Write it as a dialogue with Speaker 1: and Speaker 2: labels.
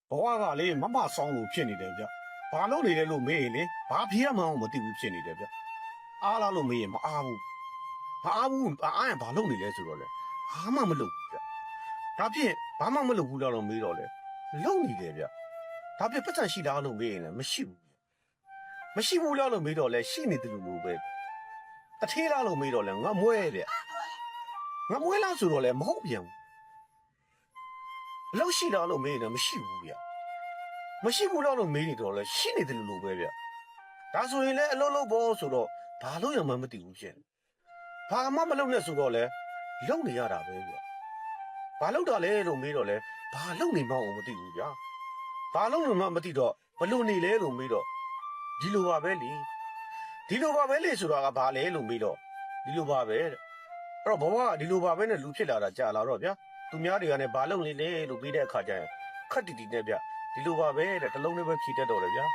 Speaker 1: ဘဝကလေမမဆောင်လို့ဖြစ်နေတယ်ဗျဘာလို့နေလဲလို့မေးရင်လေဘာဖြစ်ရမှန်းမသိဘူးဖြစ်နေတယ်ဗျအားလားလို့မေးရင်မအားဘူးမအားဘူးအားရင်ဘာလုပ်နေလဲဆိုတော့လေဘာမှမလုပ်ဘူးဗျဒါဖြင့်ဘာမှမလုပ်ဘူးလားလို့မေးတော့လေလုပ်နေတယ်ဗျဒါဖြင့်ပတ်စံရှိလားလို့မေးရင်လည်းမရှိဘူးမရှိဘူးလားလို့မေးတော့လေရှိနေတယ်လို့ပဲတထေးလားလို့မေးတော့လေငါမွဲဗျငါမွဲလားဆိုတော့လေမဟုတ်ပြန်ဘူးဘလို့ရှိလားလို့မေးရင်လည်းမရှိဘူးဗျမရှိဘူးလားလို့မေးနေတော့လေရှိနေတယ်လို့ပဲဗျဒါဆိုရင်လည်းအလုံးလုံးပေါ်ဆိုတော့ဘာလို့ရမှမသိဘူးဖြစ်ဘာမှမလုပ်နဲ့ဆိုတော့လေလုံနေရတာပဲဗျဘာလုပ်တာလဲလို့မေးတော့လေဘာလုပ်နေမှန်းမသိဘူးဗျဘာလုပ်နေမှမသိတော့ဘလို့နေလဲလို့မေးတော့ဒီလိုပါပဲလေဒီလိုပါပဲလေဆိုတာကဘာလဲလို့မေးတော့ဒီလိုပါပဲတဲ့အဲ့တော့ဘဝကဒီလိုပါပဲနဲ့လူဖြစ်လာတာကြာလာတော့ဗျာသူများတွေကလည်းဘာလုပ်နေလဲလို့ပြီးတဲ့အခါကျရင်ခက်တီတီနဲ့ဗျဒီလိုပါပဲတဲ့တလုံးလေးပဲဖြေတတ်တော့တယ်ဗျာ